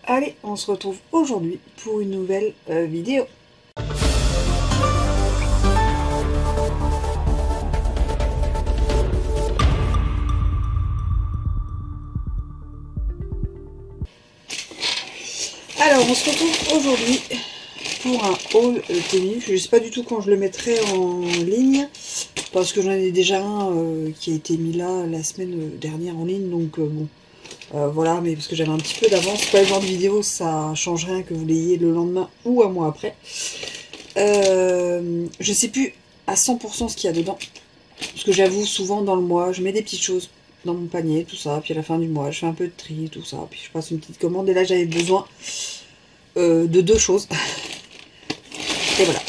Allez, on se retrouve aujourd'hui pour une nouvelle vidéo. Alors, on se retrouve aujourd'hui pour un haul tennis. Je ne sais pas du tout quand je le mettrai en ligne, parce que j'en ai déjà un qui a été mis là la semaine dernière en ligne, donc bon. Voilà, mais parce que j'avais un petit peu d'avance, pas le genre de vidéo, ça change rien que vous l'ayez le lendemain ou un mois après. Je sais plus à 100% ce qu'il y a dedans, parce que j'avoue, souvent dans le mois, je mets des petites choses dans mon panier, tout ça, puis à la fin du mois, je fais un peu de tri, tout ça, puis je passe une petite commande, et là j'avais besoin de deux choses. Et voilà.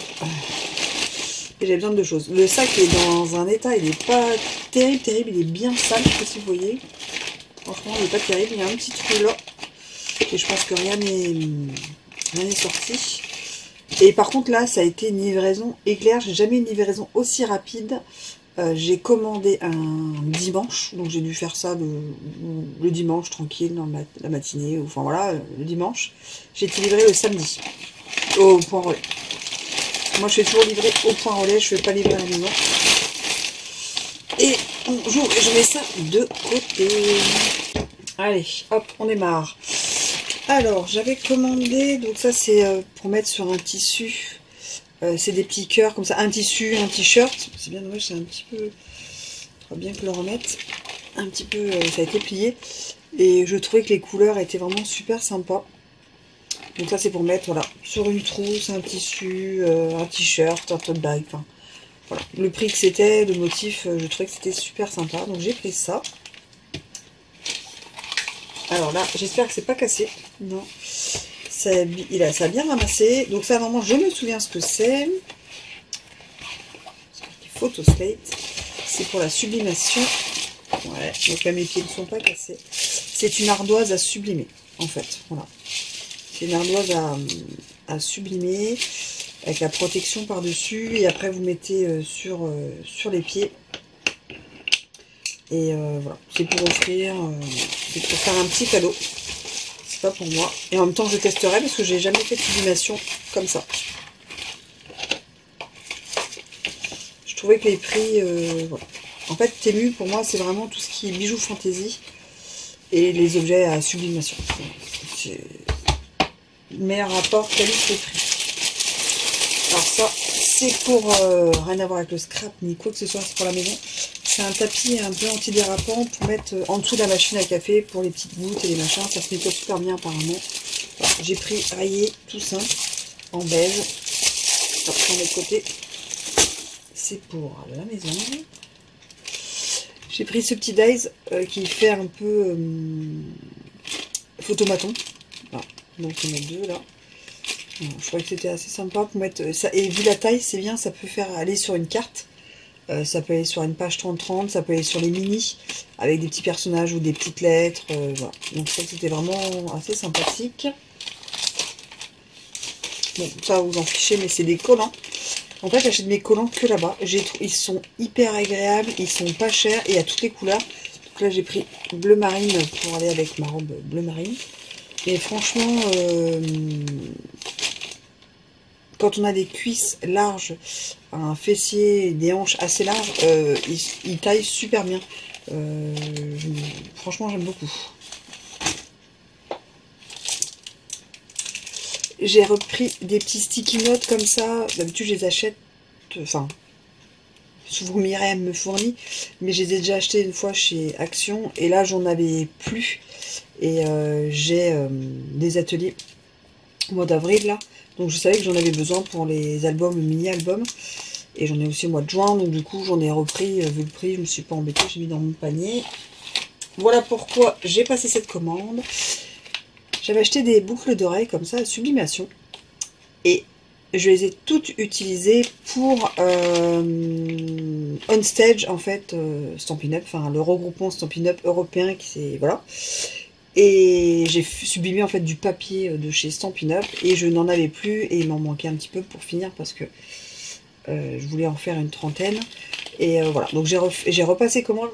Et j'avais besoin de deux choses. Le sac est dans un état, il est pas terrible, il est bien sale, je sais pas si vous voyez. Franchement, il n'est pas terrible, il y a un petit trou là. Et je pense que rien n'est sorti. Et par contre là, ça a été une livraison éclair. J'ai jamais une livraison aussi rapide. J'ai commandé un dimanche, donc j'ai dû faire ça le dimanche tranquille, dans la matinée, enfin voilà, le dimanche. J'ai été livré le samedi, au point relais. Moi je fais toujours livrer au point relais, je ne fais pas livrer à la maison. Et on joue et je mets ça de côté. Allez, hop, on démarre. Alors, j'avais commandé, donc ça c'est pour mettre sur un tissu. C'est des petits cœurs comme ça, un tissu, un t-shirt. C'est bien dommage, c'est un petit peu... Il faudra bien que je le remette. Un petit peu, ça a été plié. Et je trouvais que les couleurs étaient vraiment super sympas. Donc ça c'est pour mettre, voilà, sur une trousse, un tissu, un t-shirt, un tote bag, enfin... Voilà, le prix que c'était, le motif, je trouvais que c'était super sympa, donc j'ai pris ça. Alors là, j'espère que c'est pas cassé. Non, ça a bien ramassé. Donc ça, normalement, je me souviens ce que c'est. Photo slate. C'est pour la sublimation. Ouais, donc là, mes pieds ne sont pas cassés. C'est une ardoise à sublimer, en fait. Voilà. C'est une ardoise à sublimer, avec la protection par-dessus. Et après, vous mettez sur les pieds. Et voilà, c'est pour offrir, c'est pour faire un petit cadeau. C'est pas pour moi. Et en même temps, je testerai parce que j'ai jamais fait de sublimation comme ça. Je trouvais que les prix, voilà. En fait, Temu, pour moi, c'est vraiment tout ce qui est bijoux fantaisie et les objets à sublimation. C'est meilleur rapport qualité-prix. Alors ça, c'est pour rien à voir avec le scrap ni quoi que ce soit, c'est pour la maison. C'est un tapis un peu antidérapant pour mettre en dessous de la machine à café pour les petites gouttes et les machins. Ça se nettoie super bien apparemment. Voilà, j'ai pris rayé tout simple en beige. Hop, on met de côté. C'est pour la maison. J'ai pris ce petit dies qui fait un peu photomaton. Voilà, donc on met deux là. Je trouvais que c'était assez sympa pour mettre ça. Et vu la taille, c'est bien, ça peut faire aller sur une carte. Ça peut aller sur une page 30-30, ça peut aller sur les mini, avec des petits personnages ou des petites lettres. Voilà. Donc ça, c'était vraiment assez sympathique. Bon, ça vous en fichez, mais c'est des collants. En fait, j'achète mes collants que là-bas. Ils sont hyper agréables, ils sont pas chers et à toutes les couleurs. Donc là, j'ai pris bleu marine pour aller avec ma robe bleu marine. Et franchement... quand on a des cuisses larges, un fessier, des hanches assez larges, il taille super bien. Franchement, j'aime beaucoup. J'ai repris des petits sticky notes comme ça. D'habitude, je les achète... Enfin, souvent Myriam me fournit. Mais je les ai déjà achetés une fois chez Action. Et là, j'en avais plus. Et j'ai des ateliers au mois d'avril, là. Donc je savais que j'en avais besoin pour les albums, mini-albums. Et j'en ai aussi au mois de juin. Donc du coup, j'en ai repris. Vu le prix, je ne me suis pas embêtée. J'ai mis dans mon panier. Voilà pourquoi j'ai passé cette commande. J'avais acheté des boucles d'oreilles comme ça, à sublimation. Et je les ai toutes utilisées pour On Stage, en fait, Stampin' Up. Enfin, le regroupement Stampin' Up européen qui c'est... Voilà. Et j'ai sublimé en fait du papier de chez Stampin' Up et je n'en avais plus et il m'en manquait un petit peu pour finir parce que je voulais en faire une trentaine. Et voilà, donc j'ai repassé commande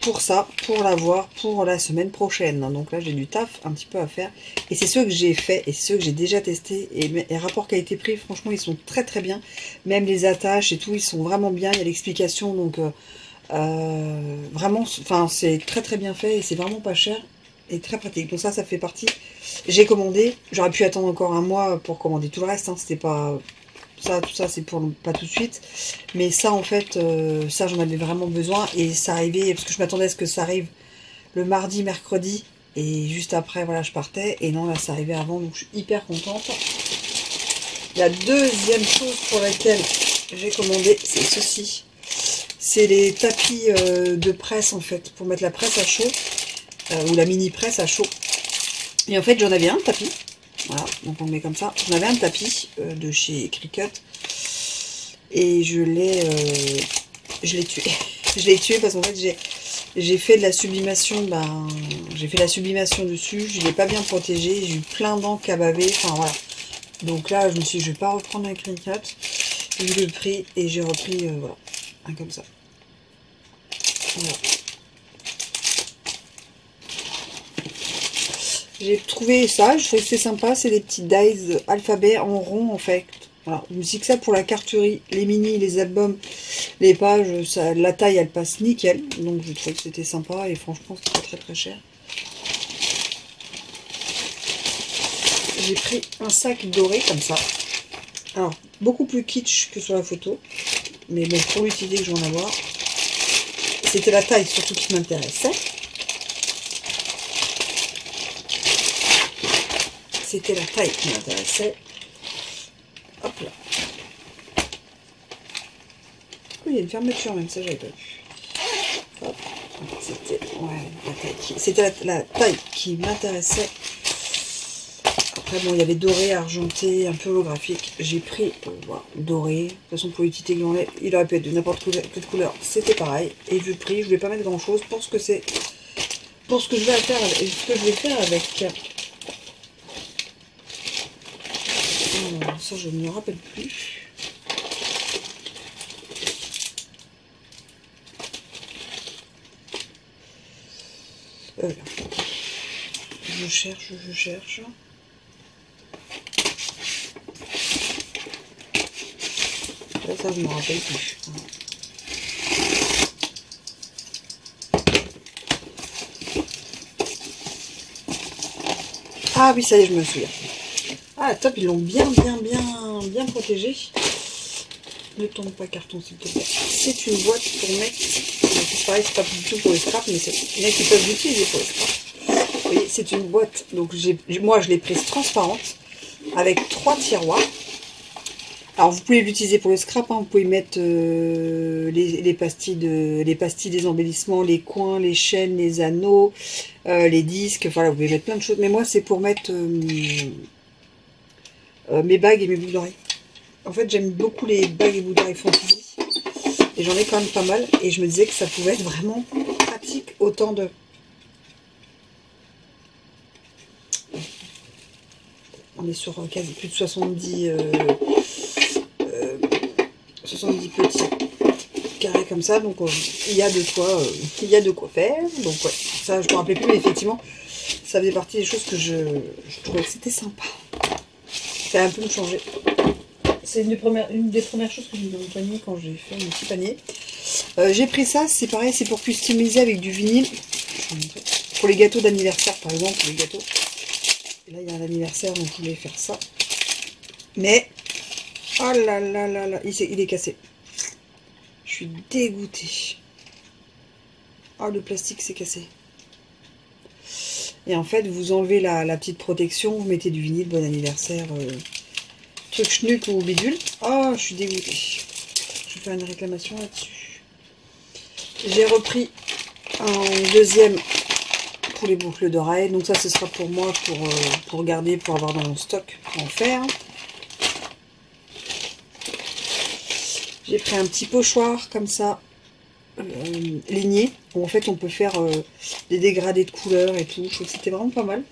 pour ça, pour l'avoir pour la semaine prochaine. Donc là, j'ai du taf un petit peu à faire. Et c'est ceux que j'ai fait et ceux que j'ai déjà testé. Et les rapports qualité-prix, franchement, ils sont très très bien. Même les attaches et tout, ils sont vraiment bien. Il y a l'explication, donc vraiment, enfin, c'est très très bien fait et c'est vraiment pas cher et très pratique. Donc ça fait partie. J'ai commandé. J'aurais pu attendre encore un mois pour commander tout le reste. Hein. C'était pas... Ça, tout ça, c'est pour pas tout de suite. Mais ça, en fait, ça, j'en avais vraiment besoin. Et ça arrivait, parce que je m'attendais à ce que ça arrive le mardi, mercredi. Et juste après, voilà, je partais. Et non, là, ça arrivait avant. Donc, je suis hyper contente. La deuxième chose pour laquelle j'ai commandé, c'est ceci. C'est les tapis de presse, en fait. Pour mettre la presse à chaud. Ou la mini presse à chaud. Et en fait, j'en avais un tapis. Voilà, donc on le met comme ça. J'en avais un tapis de chez Cricut et je l'ai tué. Je l'ai tué parce qu'en fait j'ai fait de la sublimation, j'ai fait la sublimation dessus, je l'ai pas bien protégé, j'ai eu plein d'encre à baver, enfin voilà. Donc là je me suis dit je vais pas reprendre un Cricut, j'ai eu le prix et j'ai repris voilà, un comme ça. Voilà. J'ai trouvé ça, je trouve que c'est sympa, c'est des petits dies alphabet en rond en fait. Voilà, je me suis dit que ça pour la carterie, les mini, les albums, les pages, ça, la taille elle passe nickel. Donc je trouvais que c'était sympa et franchement c'est pas très très cher. J'ai pris un sac doré comme ça. Alors, beaucoup plus kitsch que sur la photo. Mais bon, pour l'utiliser que je vais en avoir. C'était la taille surtout qui m'intéressait. C'était la taille qui m'intéressait. Hop là. Oui, il y a une fermeture même, ça j'avais pas vu. Hop. C'était la taille qui m'intéressait. Après bon, il y avait doré, argenté, un peu holographique. J'ai pris voilà, doré. De toute façon pour l'utilité que j'en ai, il aurait pu être de n'importe quelle couleur. C'était pareil. Et vu le prix, je ne vais pas mettre grand chose pour ce que c'est. Pour ce que je vais faire avec, ce que je vais faire avec. Alors, ça je ne me rappelle plus. Je cherche. Là, ça, je ne me rappelle plus. Ah oui, ça y est, je me souviens. Ah, top, ils l'ont bien protégé. Ne tombe pas carton, s'il te plaît. C'est une boîte pour mettre... C'est pareil, c'est pas du tout pour les scraps, mais c'est il y en a qui peuvent l'utiliser pour les scraps. Vous voyez, c'est une boîte, donc moi je l'ai prise transparente, avec 3 tiroirs. Alors vous pouvez l'utiliser pour le scrap, hein, vous pouvez mettre les pastilles des embellissements, les coins, les chaînes, les anneaux, les disques, voilà, vous pouvez mettre plein de choses. Mais moi c'est pour mettre mes bagues et mes boucles d'oreilles. En fait j'aime beaucoup les bagues et boucles d'oreilles fantaisie. Et j'en ai quand même pas mal. Et je me disais que ça pouvait être vraiment pratique autant de... On est sur quasi plus de 70 petits carrés comme ça. Donc il y a de quoi faire. Donc ouais, ça je me rappelais plus. Mais effectivement, ça faisait partie des choses que je trouvais que c'était sympa. Ça a un peu me changer. C'est une des premières choses que j'ai mis dans mon panier quand j'ai fait mon petit panier. J'ai pris ça, c'est pareil, c'est pour customiser avec du vinyle. Je vais vous montrer. Pour les gâteaux d'anniversaire, par exemple, les gâteaux. Et là, il y a un anniversaire, donc je voulais faire ça. Mais, oh là là là là, il est cassé. Je suis dégoûtée. Oh, le plastique s'est cassé. Et en fait, vous enlevez la petite protection, vous mettez du vinyle, bon anniversaire... truc schnuck ou bidule. Oh, je suis dégoûtée. Je vais faire une réclamation là-dessus. J'ai repris un deuxième pour les boucles d'oreilles. Donc ça, ce sera pour moi, pour garder, pour avoir dans mon stock, pour en faire. J'ai pris un petit pochoir comme ça, ligné, où en fait on peut faire des dégradés de couleurs et tout. Je trouve que c'était vraiment pas mal.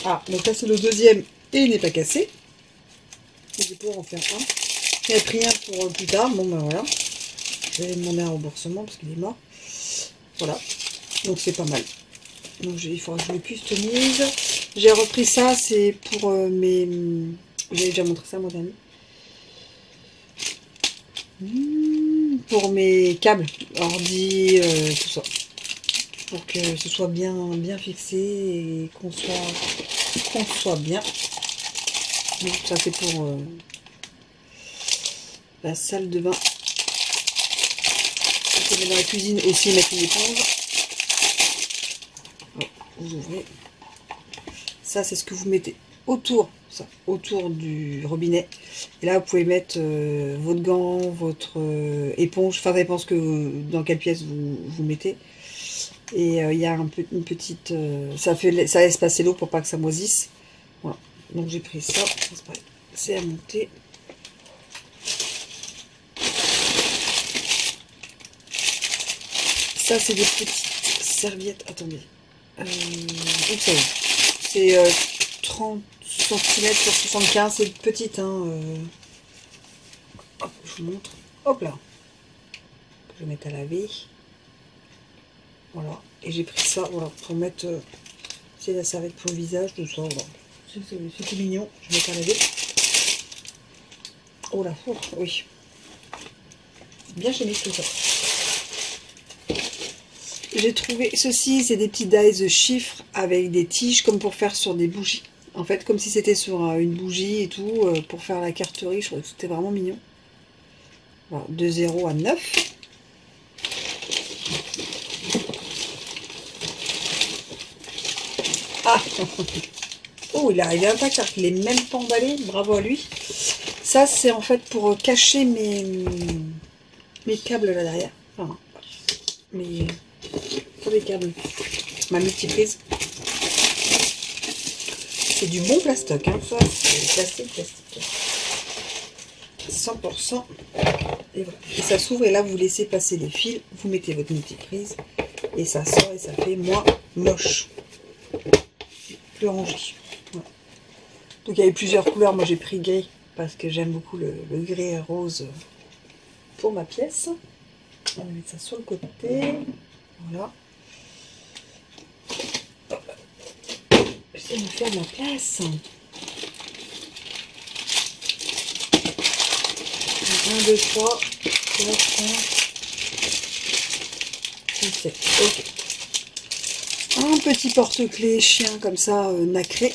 Ah, donc là c'est le deuxième et il n'est pas cassé. Je vais pouvoir en faire un. J'en ai pris un pour plus tard. Bon ben voilà. Je vais demander un remboursement parce qu'il est mort. Voilà, donc c'est pas mal. Donc il faudra que je le customise. J'ai repris ça, c'est pour mes... J'avais déjà montré ça moi dernier. Pour mes câbles, ordi, tout ça. Pour que ce soit bien fixé et qu'on soit bien. Donc ça c'est pour la salle de bain. Je vais dans la cuisine aussi mettre une éponge. Vous ouvrez. Ça c'est ce que vous mettez autour, ça, autour du robinet. Et là vous pouvez mettre votre gant, votre éponge. Enfin ça dépend dans quelle pièce vous mettez. Et il y a une petite... ça laisse passer l'eau pour pas que ça moisisse. Voilà. Donc j'ai pris ça. C'est à monter. Ça c'est des petites serviettes. Attendez. Où ça va? C'est 30 cm sur 75. C'est petite. Hein, hop, je vous montre. Hop là. Je vais mettre à laver. Voilà, et j'ai pris ça, voilà, pour mettre, c'est la serviette pour le visage, tout ça, voilà. C'est tout mignon, je vais mettre à laver. Oh là, oh, oui. Bien chimique tout ça. J'ai trouvé ceci, c'est des petits dies chiffres avec des tiges comme pour faire sur des bougies. En fait, comme si c'était sur une bougie et tout, pour faire la carterie, je trouvais que c'était vraiment mignon. Voilà, de 0 à 9. Ah. Oh, il est arrivé intact alors qu'il est même pas emballé, bravo à lui. Ça c'est en fait pour cacher mes câbles là derrière. Enfin, pas mes câbles, ma multiprise. C'est du bon plastoc, hein, ça c'est plastique. 100%. Et voilà. Et ça s'ouvre et là vous laissez passer les fils, vous mettez votre multiprise et ça sort et ça fait moins moche. Plus rangé. Voilà. Donc il y avait plusieurs couleurs, moi j'ai pris gris parce que j'aime beaucoup le gris et rose pour ma pièce. On va mettre ça sur le côté. Voilà. J'essaie de faire de la place. 1, 2, 3, 4, 5, 6, 7. Ok. Un petit porte-clés chien comme ça, nacré.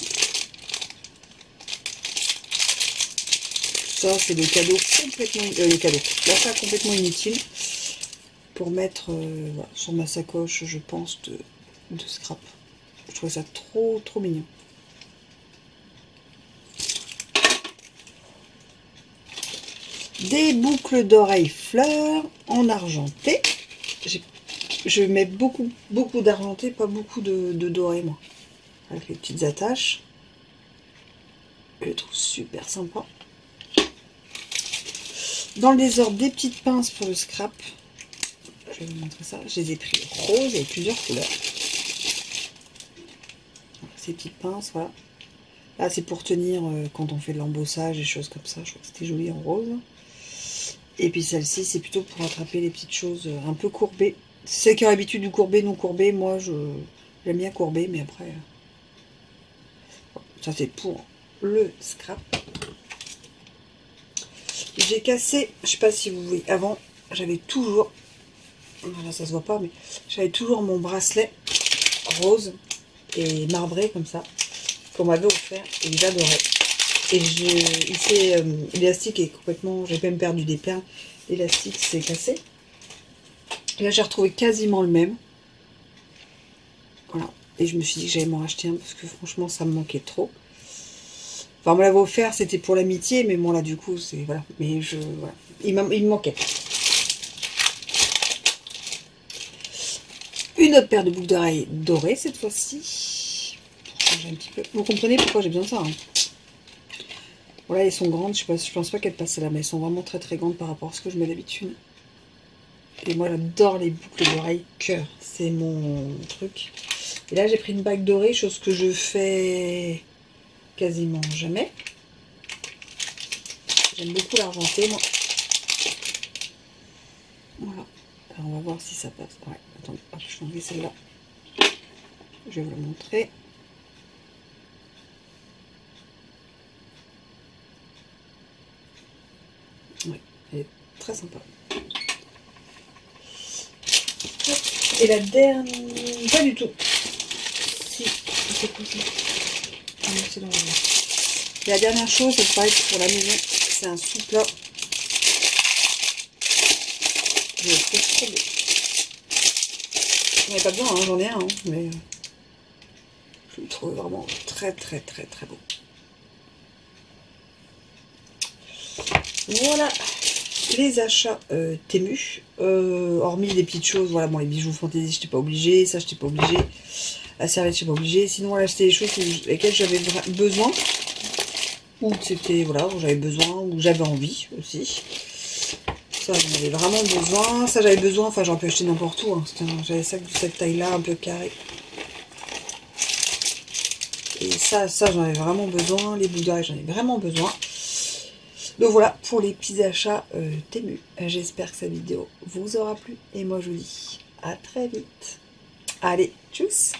Ça, c'est le cadeau complètement... l'achat complètement inutile. Pour mettre voilà, sur ma sacoche, je pense, de scrap. Je trouvais ça trop mignon. Des boucles d'oreilles fleurs en argenté. Je mets beaucoup d'argenté, pas beaucoup de doré, moi. Avec les petites attaches. Je le trouve super sympa. Dans le désordre, des petites pinces pour le scrap. Je vais vous montrer ça. Je les ai pris rose et plusieurs couleurs. Ces petites pinces, voilà. Là, c'est pour tenir quand on fait de l'embossage et choses comme ça. Je trouve que c'était joli en rose. Et puis celle-ci, c'est plutôt pour attraper les petites choses un peu courbées. C'est ceux qui ont l'habitude du courbé, non courbé. Moi, j'aime bien courber, mais après... ça, c'est pour le scrap. J'ai cassé, je sais pas si vous voyez, avant, j'avais toujours... Là, ça se voit pas, mais j'avais toujours mon bracelet rose et marbré, comme ça, qu'on m'avait offert, et j'adorais. Et l'élastique est complètement... J'ai même perdu des perles. L'élastique s'est cassé. Et là, j'ai retrouvé quasiment le même. Voilà. Et je me suis dit que j'allais m'en racheter un parce que franchement, ça me manquait trop. Enfin, on me l'avait offert, c'était pour l'amitié, mais bon, là, du coup, c'est... Voilà. Mais voilà. Il me manquait. Une autre paire de boucles d'oreilles dorées, cette fois-ci. Pour changer un petit peu. Vous comprenez pourquoi j'ai besoin de ça, hein. Voilà, elles sont grandes. Je pense pas qu'elles passent là, mais elles sont vraiment très grandes par rapport à ce que je mets d'habitude. Et moi, j'adore les boucles d'oreilles cœur. C'est mon truc. Et là, j'ai pris une bague dorée, chose que je fais quasiment jamais. J'aime beaucoup l'argenté, moi. Voilà. Alors, on va voir si ça passe. Ouais, attendez, hop, je vais enlever celle-là. Je vais vous la montrer. Ouais, elle est très sympa. Et la dernière... Pas du tout. Si, c'est quoi ça? Ah non, c'est dans le... Et la dernière chose, c'est pareil pour la maison. C'est un sous-plat. Je le trouve trop beau. J'en ai pas besoin, hein, j'en ai un, hein, mais je le trouve vraiment très très très très beau. Voilà les achats Temu. Hormis les petites choses, voilà, bon, les bijoux fantaisie, je n'étais pas obligée, ça je n'étais pas obligée, la serviette je n'étais pas obligée. Sinon, voilà, c'était les choses lesquelles j'avais besoin, ou c'était, voilà, où j'avais besoin, ou j'avais envie aussi. Ça, j'en avais vraiment besoin. Ça, j'avais besoin, enfin, j'en peux acheter n'importe où. Hein. J'avais ça de cette taille-là, un peu carré. Et ça j'en avais vraiment besoin. Les boules d'oreilles, j'en ai vraiment besoin. Donc voilà pour les petits achats Temu. J'espère que cette vidéo vous aura plu. Et moi, je vous dis à très vite. Allez, tchuss!